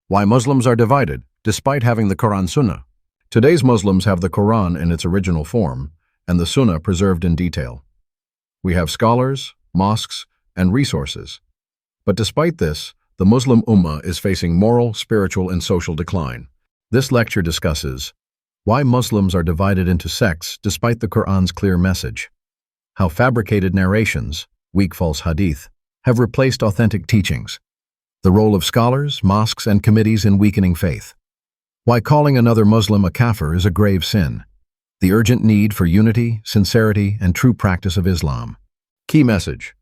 Why Muslims are divided, despite having the Quran Sunnah. Today's Muslims have the Quran in its original form, and the Sunnah preserved in detail. We have scholars, mosques, and resources. But despite this, the Muslim Ummah is facing moral, spiritual, and social decline. This lecture discusses why Muslims are divided into sects despite the Quran's clear message, how fabricated narrations, weak false hadith, have replaced authentic teachings, the role of scholars, mosques, and committees in weakening faith, why calling another Muslim a kafir is a grave sin, the urgent need for unity, sincerity, and true practice of Islam. Key message: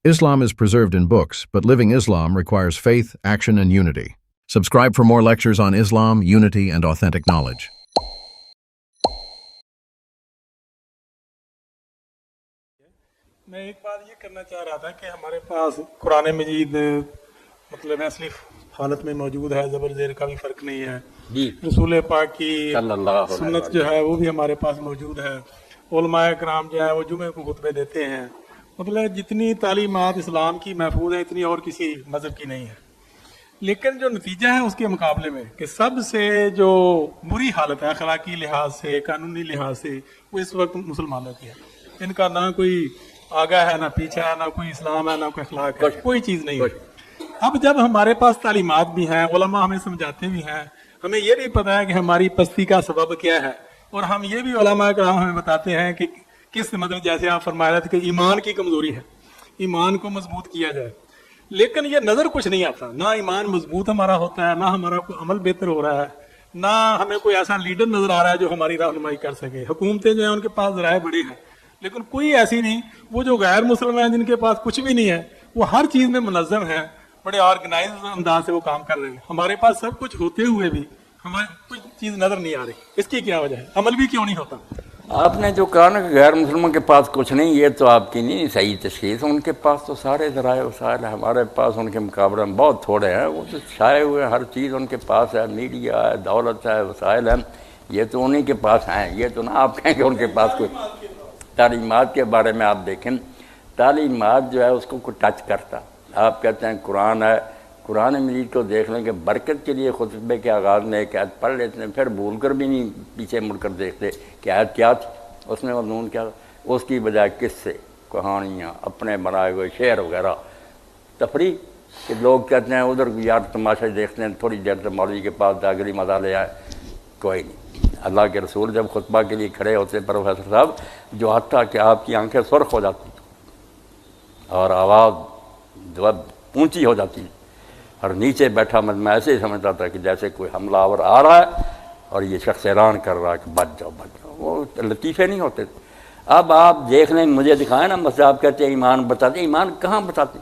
Islam is preserved in books, but living Islam requires faith, action, and unity. Subscribe for more lectures on Islam, unity, and authentic knowledge. मैं एक बात ये करना चाह रहा था कि हमारे पास कुरान मजीद मतलब असली हालत में मौजूद है, ज़बर ज़ेर का भी फ़र्क नहीं है जी। रसूल पाक की सुन्नत जो है वो भी हमारे पास मौजूद है। उलमाए कराम जो है वो जुमे को खुतबे देते हैं। मतलब जितनी तालीमात इस्लाम की महफूज है इतनी और किसी मज़हब की नहीं है। लेकिन जो नतीजा है उसके मुकाबले में कि सबसे जो बुरी हालत है अखलाकी लिहाज से, कानूनी लिहाज से, वो इस वक्त मुसलमानों की है। इनका ना कोई आगा है, ना पीछा है, ना कोई इस्लाम है, ना कोई अखलाक है, कोई चीज़ नहीं है। अब जब हमारे पास तालीमात भी हैं, उलमा हमें समझाते भी हैं, हमें ये भी पता है कि हमारी पस्ती का सबब क्या है, और हम ये भी उलमा कराम हमें बताते हैं कि किस मतलब जैसे आप फरमा रहे थे कि ईमान की कमज़ोरी है, ईमान को मजबूत किया जाए। लेकिन ये नज़र कुछ नहीं आता, ना ईमान मजबूत हमारा होता है, ना हमारा कोई अमल बेहतर हो रहा है, ना हमें कोई ऐसा लीडर नज़र आ रहा है जो हमारी रहनुमाई कर सके। हुकूमतें जो हैं उनके पास ज़राए बड़े हैं, लेकिन कोई ऐसी नहीं। वो जो गैर मुसलमान हैं जिनके पास कुछ भी नहीं है, वो हर चीज़ में मुनज़्ज़म है, बड़े ऑर्गेनाइज अंदाज से वो काम कर रहे हैं। हमारे पास सब कुछ होते हुए भी हमें कुछ चीज़ नज़र नहीं आ रही। इसकी क्या वजह है? अमल भी क्यों नहीं होता? आपने जो कहा ना कि गैर मुसलमान के पास कुछ नहीं, ये तो आपकी नहीं सही तशख़ीस। उनके पास तो सारे ज़राए वसाइल है, हमारे पास उनके मुकाबले में बहुत थोड़े हैं। वो तो छाए हुए हर चीज़ उनके पास है, मीडिया है, दौलत है, वसाइल है, ये तो उन्हीं के पास हैं। ये तो ना आप कहें कि उनके पास कोई। तालीमात के बारे में आप देखें, तालीमात जो है उसको कोई टच करता। आप कहते हैं कुरान है, कुरान मजीद को देख लें कि बरकत के लिए खुतबे के आगाज़ में एक आयत पढ़ लेते हैं, फिर भूल कर भी नहीं पीछे मुड़कर देखते कि आयत क्या थी, उसमें मज़मून क्या, उसकी बजाय किस्से, कहानियाँ, अपने बनाए हुए शेर वगैरह, तफरी कि लोग कहते हैं उधर यार तमाशा देखते हैं, थोड़ी देर से मौलवी के पास जागरी मज़ा ले आए। कोई नहीं। अल्लाह के रसूल जब खुतबा के लिए खड़े होते प्रोफेसर साहब, जो हत्ता कि आपकी आंखें सुर्ख हो जाती और आवाज़ जब ऊंची हो जाती, और नीचे बैठा मैं ऐसे ही समझता था कि जैसे कोई हमलावर आ रहा है और ये शख्स ऐलान कर रहा है कि बच जाओ बच जाओ। वो लतीफ़े नहीं होते। अब आप देख लें, मुझे दिखाएं ना, बस आप कहते हैं ईमान बताते, ईमान कहाँ बताते?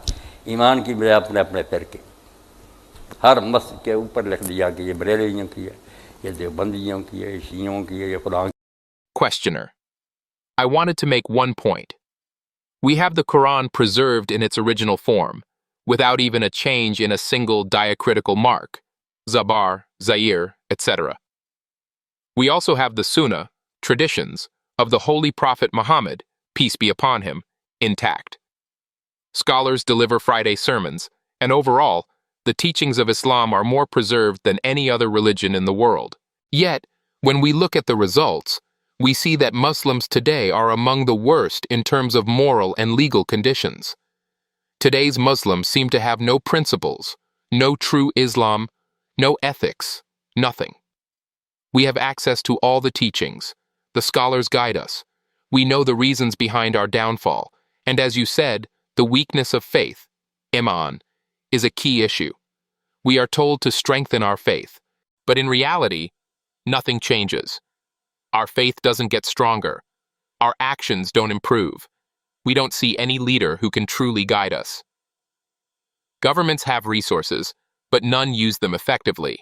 ईमान की बजाय अपने अपने फिरके, हर मस्जिद के ऊपर लिख दिया कि ये बरेलियों की है, ये देवबंदियों की है, शियों की है, ये फलां। Questioner: I wanted to make one point. We have the Quran preserved in its original form, without even a change in a single diacritical mark, Zabar, Zair, etc. We also have the Sunnah, traditions, of the Holy Prophet Muhammad, peace be upon him, intact. Scholars deliver Friday sermons, and overall, the teachings of Islam are more preserved than any other religion in the world. Yet, when we look at the results, we see that Muslims today are among the worst in terms of moral and legal conditions. Today's Muslims seem to have no principles, no true Islam, no ethics, nothing. We have access to all the teachings. The scholars guide us. We know the reasons behind our downfall, and as you said, the weakness of faith, iman, is a key issue. We are told to strengthen our faith, but in reality, nothing changes. Our faith doesn't get stronger. Our actions don't improve. We don't see any leader who can truly guide us. Governments have resources, but none use them effectively.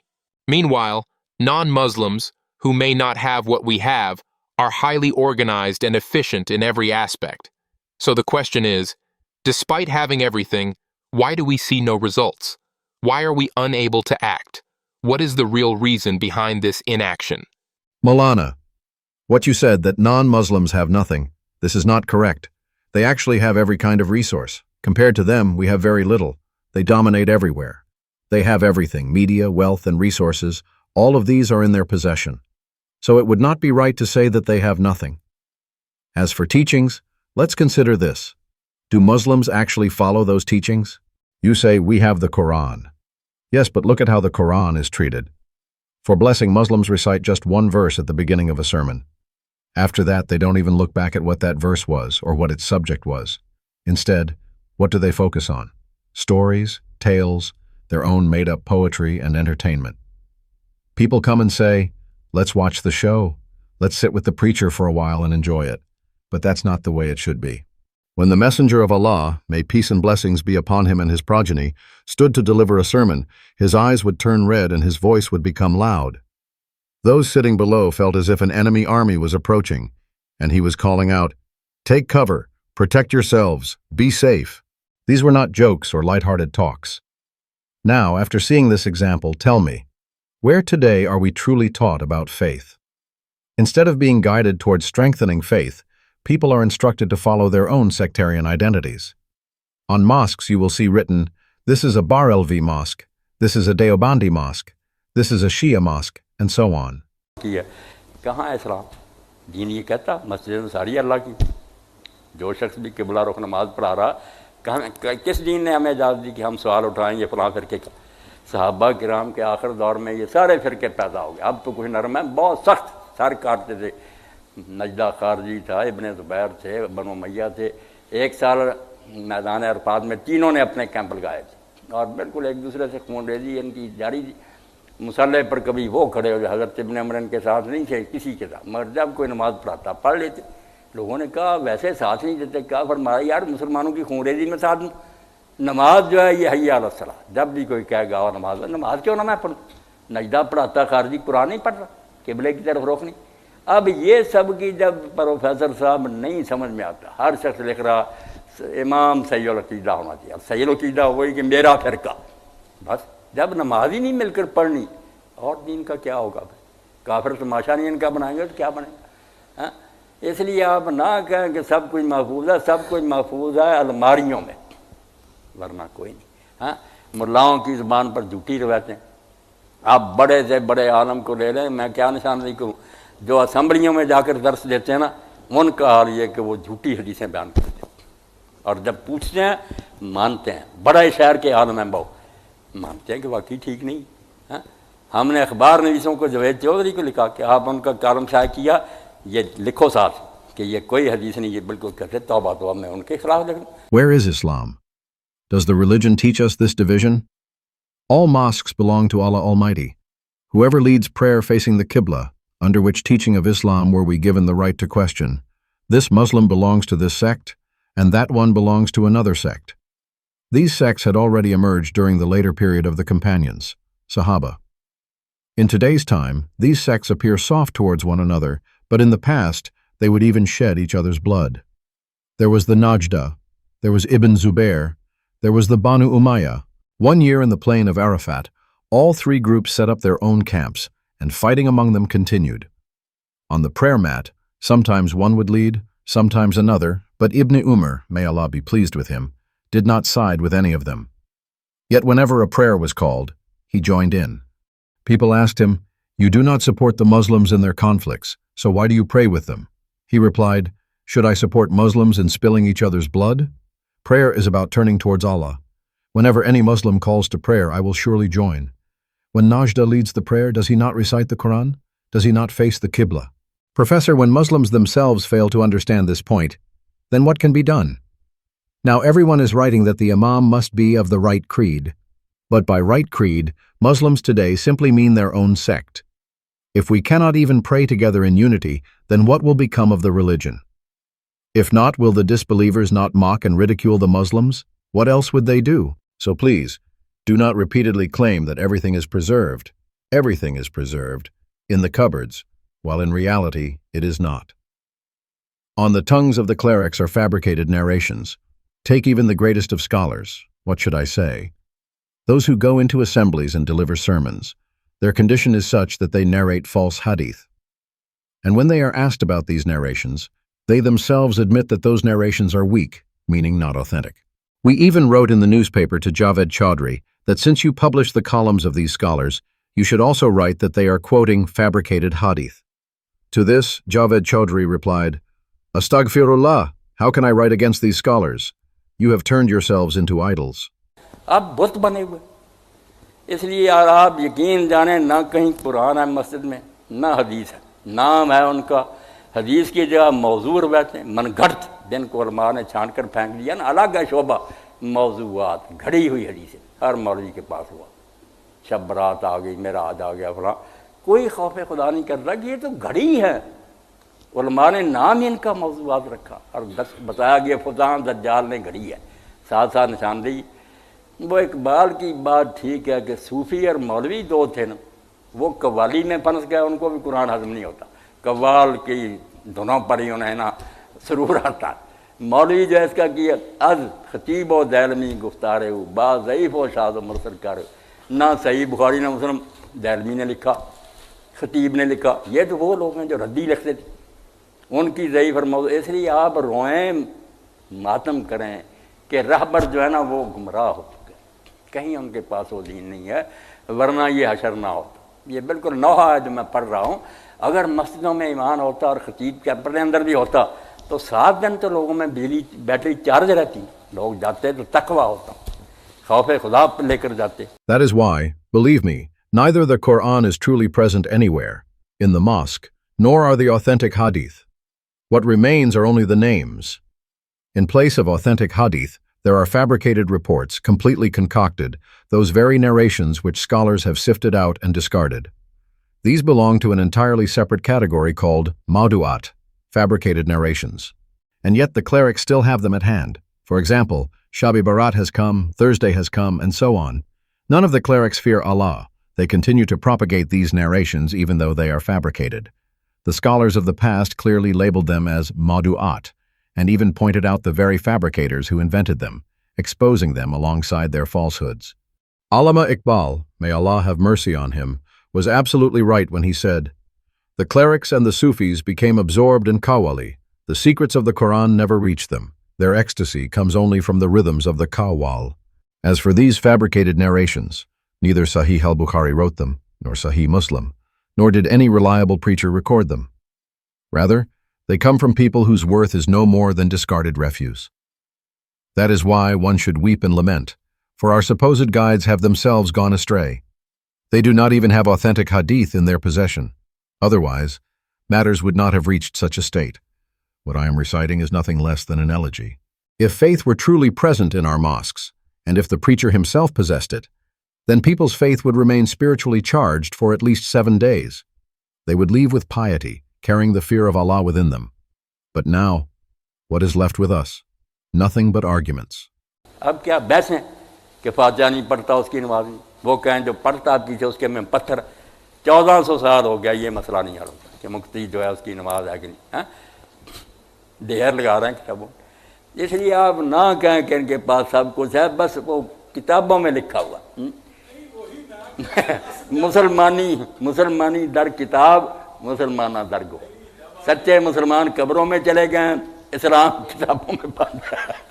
Meanwhile, non-Muslims, who may not have what we have, are highly organized and efficient in every aspect. So the question is, despite having everything, why do we see no results? Why are we unable to act? What is the real reason behind this inaction? Maulana, what you said that non-Muslims have nothing, this is not correct. They actually have every kind of resource. Compared to them, we have very little. They dominate everywhere. They have everything, media, wealth, and resources. All of these are in their possession. So it would not be right to say that they have nothing. As for teachings, let's consider this. Do Muslims actually follow those teachings? You say, we have the Quran. Yes, but look at how the Quran is treated. For blessing, Muslims recite just one verse at the beginning of a sermon. After that, they don't even look back at what that verse was or what its subject was. Instead, what do they focus on? Stories, tales, their own made-up poetry and entertainment. People come and say, let's watch the show. Let's sit with the preacher for a while and enjoy it. But that's not the way it should be. When the Messenger of Allah, may peace and blessings be upon him and his progeny, stood to deliver a sermon, his eyes would turn red and his voice would become loud. Those sitting below felt as if an enemy army was approaching, and he was calling out, "Take cover, protect yourselves, be safe." These were not jokes or light-hearted talks. Now, after seeing this example, tell me, where today are we truly taught about faith? Instead of being guided towards strengthening faith, people are instructed to follow their own sectarian identities. On mosques you will see written, this is a Barelvi mosque, this is a Deobandi mosque, this is a Shia mosque, and so on. کہاں ہے اسلام؟ دین یہ کہتا مسجد ساری اللہ کی، جو شخص بھی قبلہ رخ نماز پڑھا رہا، کس دین نے ہمیں اجازت دی کہ ہم سوال اٹھائیں یہ فلاں فرقے کا؟ صحابہ کرام کے آخر دور میں یہ سارے فرقے پیدا ہو گئے. اب تو کچھ نرم ہے، بہت سخت سر کاٹتے تھے. نجدہ خارجی تھا، ابن زبیر تھے، بنو امیہ تھے. ایک سال میدان عرفات میں تینوں نے اپنے کیمپ لگائے تھے اور بالکل ایک دوسرے سے خون ریزی ان کی جاری تھی. مسلح پر کبھی وہ کھڑے ہو جائے، حضرت ابن عمر ان کے ساتھ نہیں تھے کسی کے ساتھ، مگر جب کوئی نماز پڑھاتا پڑھ لیتے. لوگوں نے کہا ویسے ساتھ نہیں دیتے. کہا فرمایا یار مسلمانوں کی خون ریزی میں ساتھ دوں؟ نماز جو ہے یہ حی علی الصلاۃ، جب بھی کوئی کہے گا نماز کیوں نہ میں پڑھوں؟ نجدہ پڑھاتا خارجی، قرآن نہیں پڑھ رہا، قبلے کی طرف رخ نہیں. اب یہ سب کی جب پروفیسر صاحب نہیں سمجھ میں آتا، ہر شخص لکھ رہا امام صحیح العقیدہ ہونا چاہیے. اب صحیح العقیدہ وہی کہ میرا فرقہ. بس جب نماز ہی نہیں مل کر پڑھنی اور دین کا کیا ہوگا؟ کافر تماشا نہیں ان کا بنائیں گے تو کیا بنے گا؟ اس لیے آپ نہ کہیں کہ سب کچھ محفوظ ہے. سب کچھ محفوظ ہے الماریوں میں، ورنہ کوئی نہیں. ملاؤں کی زبان پر جھوٹی روایتیں. آپ بڑے سے بڑے عالم کو لے لیں، میں کیا نشاندہی کروں، جو اسمبلیوں میں جا کر درس دیتے ہیں نا، ان کا حال یہ کہ وہ جھوٹی حدیثیں بیان کرتے ہیں اور جب پوچھتے ہیں مانتے ہیں. بڑے شہر کے عالم ہیں بہو مانتے ہیں کہ واقعی ٹھیک نہیں. ہم نے اخبار نویسوں کو جوید چودھری کو لکھا کہ آپ ان کا کالم شائع کیا، یہ لکھو ساتھ کہ یہ کوئی حدیث نہیں، یہ بالکل کہتے توبہ توبہ میں ان کے خلاف لکھ دوں. Where is Islam? Does the religion teach us this division? All mosques belong to Allah Almighty. Whoever leads prayer facing the Qibla, under which teaching of Islam were we given the right to question, this Muslim belongs to this sect, and that one belongs to another sect. These sects had already emerged during the later period of the companions, Sahaba. In today's time, these sects appear soft towards one another, but in the past, they would even shed each other's blood. There was the Najda, there was Ibn Zubair, there was the Banu Umayyah. One year in the plain of Arafat, all three groups set up their own camps, and fighting among them continued. On the prayer mat, sometimes one would lead, sometimes another, but Ibn Umar, may Allah be pleased with him, did not side with any of them. Yet whenever a prayer was called, he joined in. People asked him, "You do not support the Muslims in their conflicts, so why do you pray with them?" He replied, "Should I support Muslims in spilling each other's blood? Prayer is about turning towards Allah. Whenever any Muslim calls to prayer, I will surely join. When Najda leads the prayer, does he not recite the Quran? Does he not face the Qibla?" Professor, when Muslims themselves fail to understand this point, then what can be done? Now everyone is writing that the Imam must be of the right creed. But by right creed, Muslims today simply mean their own sect. If we cannot even pray together in unity, then what will become of the religion? If not, will the disbelievers not mock and ridicule the Muslims? What else would they do? So please, do not repeatedly claim that everything is preserved. Everything is preserved in the cupboards, while in reality it is not. On the tongues of the clerics are fabricated narrations. Take even the greatest of scholars. What should I say? Those who go into assemblies and deliver sermons, their condition is such that they narrate false hadith. And when they are asked about these narrations, they themselves admit that those narrations are weak, meaning not authentic. We even wrote in the newspaper to Javed Chaudhry that since you publish the columns of these scholars, you should also write that they are quoting fabricated hadith. To this, Javed Chaudhry replied, Astaghfirullah, how can I write against these scholars? You have turned yourselves into idols. آپ بت بنے ہوئے، اس لیے یار آپ یقین جانیں نہ کہیں قرآن ہے مسجد میں نہ حدیث ہے، نام ہے ان کا حدیث کی جگہ موضوع روایتیں من گھڑت، جن کو علماء نے چھانٹ کر پھینک دیا نا، الگ ہے شعبہ موضوعات، گھڑی ہوئی حدیثیں ہر مولوی کے پاس ہوا، شب برات آ گئی، معراج آ گیا فلاں، کوئی خوف خدا نہیں کر رہا کہ یہ تو گھڑی ہے، علماء نے نام ہی ان کا موضوعات رکھا اور بتایا گیا فلاں دجال نے گھڑی ہے، ساتھ ساتھ نشاندہی۔ وہ اقبال کی بات ٹھیک ہے کہ صوفی اور مولوی دو تھے نا، وہ قوالی میں پھنس گئے، ان کو بھی قرآن ہضم نہیں ہوتا، قوال کی دھنوں پر ہی انہیں نا سرور آتا ہے۔ مولوی جو ہے اس کا کہ از خطیب و دیلمی گفتارے ہو با ضعیف و شاذ و مرسل کارے ہو، نہ صحیح بخاری نہ مسلم دیلمی نے لکھا، خطیب نے لکھا، یہ تو وہ لوگ ہیں جو ردی لکھتے تھے، ان کی ضعیف اور موضوع۔ اس لیے آپ روئیں، ماتم کریں کہ رہبر جو ہے نا وہ گمراہ ہو چکے، کہیں ان کے پاس وہ دین نہیں ہے، ورنہ یہ حشر نہ ہوتا۔ یہ بالکل نوحہ ہے جو میں پڑھ رہا ہوں، اگر مسجدوں میں ایمان ہوتا اور خطیب کے اپنے اندر بھی ہوتا تو 7 دن تو لوگوں میں بجلی بیٹری چارج رہتی، لوگ جاتے تو تقوی ہوتا، خوف خدا لے کر جاتے۔ That is why, believe me, neither the Quran is truly present anywhere, in the mosque, nor are the authentic hadith. What remains are only the names. In place of authentic hadith, there are fabricated reports, completely concocted, those very narrations which scholars have sifted out and discarded. These belong to an entirely separate category called mawdu'at, fabricated narrations. And yet the clerics still have them at hand. For example, Shabi Barat has come, Thursday has come, and so on. None of the clerics fear Allah. They continue to propagate these narrations even though they are fabricated. The scholars of the past clearly labeled them as mawdu'at, and even pointed out the very fabricators who invented them, exposing them alongside their falsehoods. Allama Iqbal, may Allah have mercy on him, was absolutely right when he said, "The clerics and the Sufis became absorbed in Qawwali. The secrets of the Quran never reached them. Their ecstasy comes only from the rhythms of the Qawwal." As for these fabricated narrations, neither Sahih al-Bukhari wrote them, nor Sahih Muslim, nor did any reliable preacher record them. Rather, they come from people whose worth is no more than discarded refuse. That is why one should weep and lament, for our supposed guides have themselves gone astray. They do not even have authentic hadith in their possession. Otherwise, matters would not have reached such a state. What I am reciting is nothing less than an elegy. If faith were truly present in our mosques, and if the preacher himself possessed it, then people's faith would remain spiritually charged for at least 7 days. They would leave with piety, carrying the fear of Allah within them. But now, what is left with us? Nothing but arguments. اب کیا بحث ہیں کہ فاتحہ نہیں پڑھتا اس کی نماز نہیں، وہ کہیں جو پڑھتا پیچھے اس کے میں پتھر۔ 1400 سال ہو گیا یہ مسئلہ نہیں حل ہوتا کہ مفتی جو ہے اس کی نماز ہے کہ نہیں، ڈھیر لگا رہے ہیں کتابوں۔ اس لیے آپ نہ کہیں کہ ان کے پاس سب کچھ ہے، بس وہ کتابوں میں لکھا ہوا مسلمانی در کتاب مسلمانہ در گو۔ سچے مسلمان قبروں میں چلے گئے ہیں، اسلام کتابوں میں پڑھ رہا ہے۔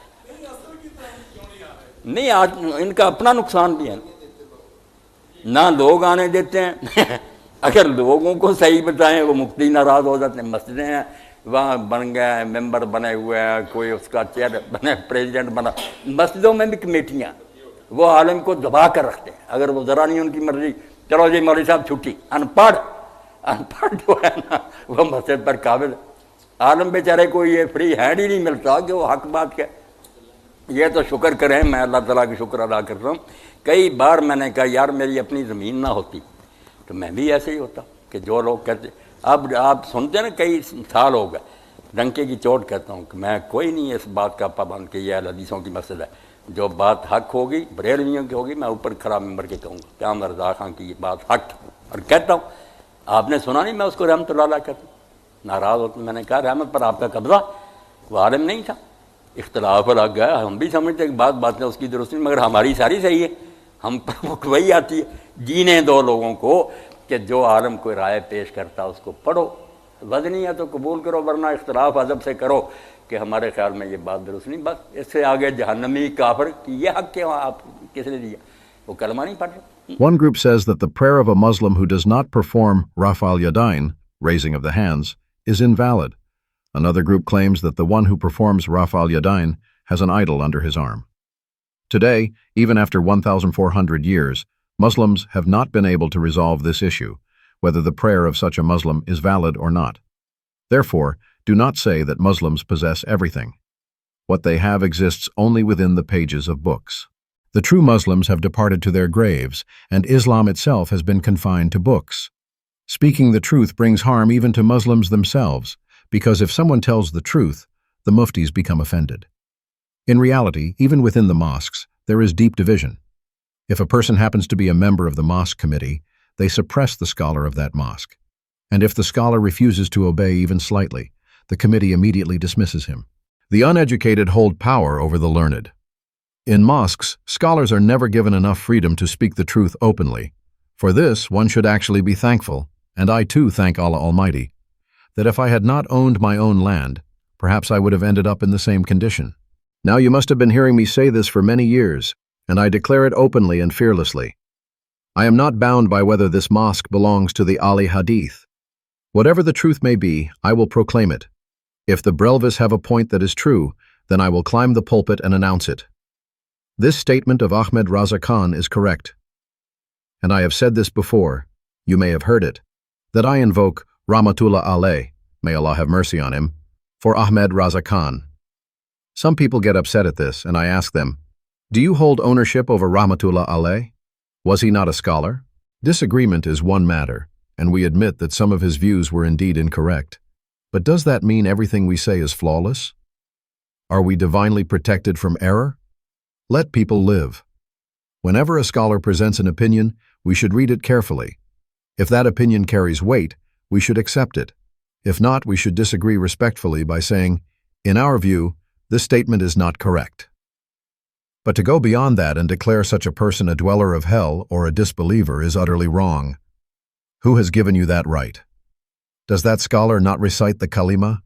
نہیں، آج ان کا اپنا نقصان بھی ہے، نہ لوگ آنے دیتے ہیں۔ اگر لوگوں کو صحیح بتائیں وہ مفتی ناراض ہو جاتے ہیں۔ مسجدیں ہیں وہاں بن گئے ہیں، ممبر بنے ہوئے ہیں، کوئی اس کا چیئر بنے، پریزیڈنٹ بنا۔ مسجدوں میں بھی کمیٹیاں، وہ عالم کو دبا کر رکھتے ہیں، اگر وہ ذرا نہیں ان کی مرضی، چلو جی مولوی صاحب چھٹی۔ ان پڑھ جو ہے نا وہ مسجد پر قابل ہے۔ عالم بیچارے کو یہ فری ہینڈ ہی نہیں ملتا کہ وہ حق بات کہ یہ تو شکر کریں، میں اللہ تعالیٰ کی شکر ادا کر رہا ہوں۔ کئی بار میں نے کہا یار میری اپنی زمین نہ ہوتی تو میں بھی ایسے ہی ہوتا کہ جو لوگ کہتے۔ اب آپ سنتے ہیں نا، کئی سال ہو گئے، ڈنکے کی چوٹ کہتا ہوں کہ میں کوئی نہیں اس بات کا پابند کہ یہ حدیثوں کی مسجد ہے۔ جو بات حق ہوگی، بریلویوں کی ہوگی، میں اوپر کھڑا ممبر کے کہوں گا کہ احمد رضا خان کی یہ بات حق، اور کہتا ہوں۔ آپ نے سنا نہیں میں اس کو رحمت اللہ علیہ کہتا ہوں؟ ناراض ہوتا، میں نے کہا رحمت پر آپ کا قبضہ، وہ عالم نہیں تھا، اختلاف لگ گیا، ہم بھی سمجھتے کہ بات ہے اس کی درست نہیں، مگر ہماری ساری صحیح ہے، ہم پر وہی آتی ہے۔ جینے دو لوگوں کو کہ جو عالم کوئی رائے پیش کرتا اس کو پڑھو، وزنی ہے تو قبول کرو، ورنہ اختلاف ادب سے کرو کہ ہمارے خیال میں یہ بات درست نہیں۔ بس اس سے آگے جہنمی کافر کہ یہ حق کیوں آپ کس نے دیا؟ वो कलमा नहीं पढ़ रहे। One group says that the prayer of a Muslim who does not perform Raf al-Yadayn, raising of the hands, is invalid. Another group claims that the one who performs Raf al-Yadayn has an idol under his arm. Today, even after 1,400 years, Muslims have not been able to resolve this issue, whether the prayer of such a Muslim is valid or not. Therefore, do not say that Muslims possess everything. What they have exists only within the pages of books. The true Muslims have departed to their graves, and Islam itself has been confined to books. Speaking the truth brings harm even to Muslims themselves, because if someone tells the truth, the muftis become offended. In reality, even within the mosques, there is deep division. If a person happens to be a member of the mosque committee, they suppress the scholar of that mosque. And if the scholar refuses to obey even slightly, the committee immediately dismisses him. The uneducated hold power over the learned. In mosques, scholars are never given enough freedom to speak the truth openly. For this, one should actually be thankful, and I too thank Allah Almighty, that if I had not owned my own land, perhaps I would have ended up in the same condition. Now you must have been hearing me say this for many years, and I declare it openly and fearlessly. I am not bound by whether this mosque belongs to the Ali Hadith. Whatever the truth may be, I will proclaim it. If the Brelvis have a point that is true, then I will climb the pulpit and announce it. This statement of Ahmed Raza Khan is correct. And I have said this before, you may have heard it, that I invoke Rahmatullah Alayh, may Allah have mercy on him, for Ahmed Raza Khan. Some people get upset at this, and I ask them, do you hold ownership over Rahmatullah Alayh? Was he not a scholar? Disagreement is one matter, and we admit that some of his views were indeed incorrect. But does that mean everything we say is flawless? Are we divinely protected from error? Let people live. Whenever a scholar presents an opinion, we should read it carefully. If that opinion carries weight, we should accept it. If not, we should disagree respectfully by saying, in our view, this statement is not correct. But to go beyond that and declare such a person a dweller of hell or a disbeliever is utterly wrong. Who has given you that right? Does that scholar not recite the kalima?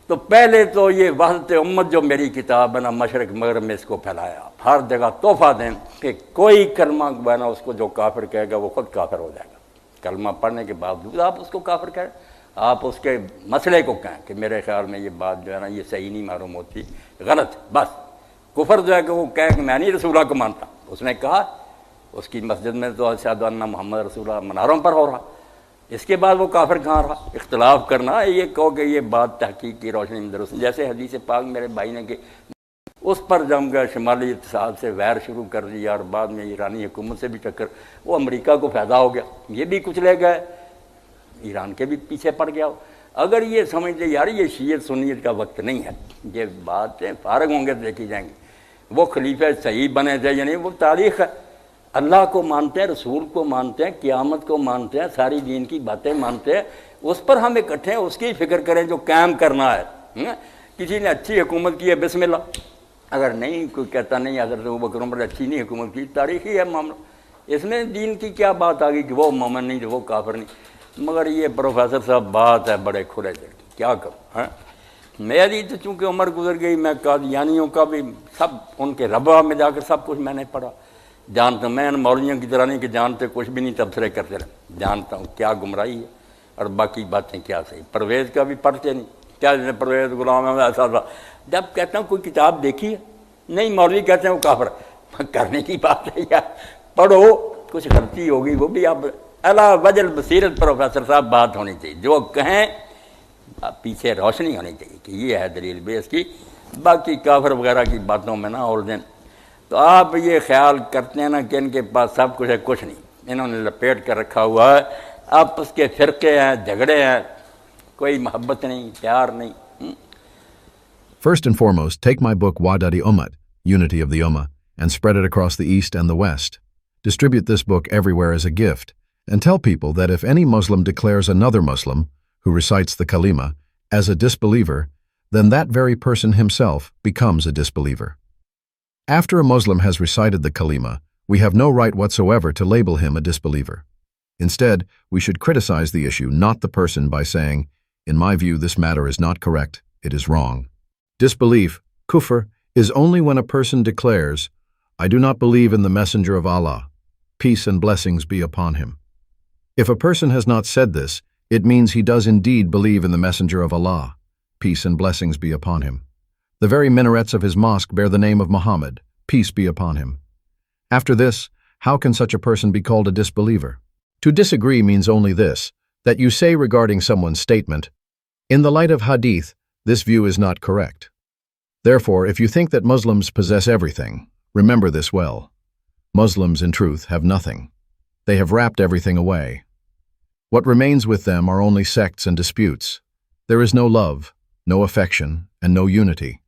तो पहले तो ये वहदत उम्मत जो मेरी किताब है ना, मशरक मगरब में इसको फैलाया, हर जगह तोहफा दें कि कोई कलमा बना उसको जो काफिर कहेगा वो खुद काफिर हो जाएगा। कलमा पढ़ने के बावजूद आप उसको काफिर कहें, आप उसके मसले को कहें कि मेरे ख्याल में ये बात जो है ना ये सही नहीं मालूम होती, गलत, बस कुफर जो है कि वो कहे कि मैं नहीं रसूलुल्लाह को मानता। उसने कहा उसकी मस्जिद में तो अशहदु अन्ना मुहम्मद रसूलुल्लाह मनारों पर हो रहा, इसके बाद वो काफिर कहाँ रहा? इख्तलाफ करना ये कहो कि ये बात तहकीक की रोशनी में दुरुस्त, जैसे हदीस पाक मेरे भाई ने कि उस पर जम गया, शुमाली इत्तेहाद से वैर शुरू कर दिया और बाद में ईरानी हुकूमत से भी टक्कर, वो अमेरिका को फ़ायदा हो गया, ये भी कुछ ले गए, ईरान के भी पीछे पड़ गया। अगर ये समझते यार ये शीयत सुन्नियत का वक्त नहीं है, ये बातें फारग होंगे तो देखी जाएंगी। वो खलीफे सही बने थे यानी वो तारीख़ है, अल्लाह को मानते हैं, रसूल को मानते हैं, क़यामत को मानते हैं, सारी दीन की बातें मानते हैं, उस पर हम इकट्ठे हैं, उसकी फ़िक्र करें जो कायम करना है। किसी ने अच्छी हुकूमत की है बिस्मिल्लाह, अगर नहीं कोई कहता नहीं हज़रत अबू बकर उमर अच्छी नहीं हुकूमत की, तारीख़ी है मामला, इसमें दीन की क्या बात आ गई कि वो मोमिन नहीं वो काफिर नहीं। मगर ये प्रोफेसर साहब बात है बड़े खुले दिल की, क्या करूँ हैं। मेरी तो चूँकि उम्र गुजर गई, मैं कादियानियों का भी सब उनके रबा में जाकर सब कुछ मैंने पढ़ा, जानता मैं मौलवियों की तरह नहीं कि जानते कुछ भी नहीं तबसरे करते रहे, जानता हूँ क्या गुमराही है और बाकी बातें क्या सही। परवेज़ का भी पढ़ते नहीं, क्या जैसे परवेज़ गुलाम है ऐसा था। जब कहता हूँ कोई किताब देखी है, नहीं मौलवी कहते हैं वो काफिर, करने की बात है यार, पढ़ो, कुछ गलती होगी वो भी आप अला वजल बसीरत प्रोफेसर साहब बात होनी चाहिए, जो कहें पीछे रोशनी होनी चाहिए कि ये है दलील बेस की, बाकी काफिर वगैरह की बातों में ना उलझें। तो आप ये ख्याल करते हैं ना कि इनके पास सब कुछ है, कुछ नहीं, इन्होंने लपेट कर रखा हुआ है, आपस के फ़िरक़े हैं, झगड़े हैं, कोई मोहब्बत नहीं, प्यार नहीं। First and foremost, take my book Wadadi Ummat, Unity of the Ummah, and spread it across the East and the West. Distribute this book everywhere as a gift, and tell people that if any Muslim declares another Muslim, who recites the kalima, as a disbeliever, then that very person himself becomes a disbeliever. After a Muslim has recited the kalima, we have no right whatsoever to label him a disbeliever. Instead, we should criticize the issue, not the person, by saying, in my view, this matter is not correct, it is wrong. Disbelief, kufr, is only when a person declares, I do not believe in the messenger of Allah. Peace and blessings be upon him. If a person has not said this, it means he does indeed believe in the messenger of Allah. Peace and blessings be upon him. The very minarets of his mosque bear the name of Muhammad. Peace be upon him. After this, how can such a person be called a disbeliever? To disagree means only this, that you say regarding someone's statement, in the light of hadith, this view is not correct. Therefore, if you think that Muslims possess everything, remember this well. Muslims, in truth, have nothing. They have wrapped everything away. What remains with them are only sects and disputes. There is no love, no affection, and no unity.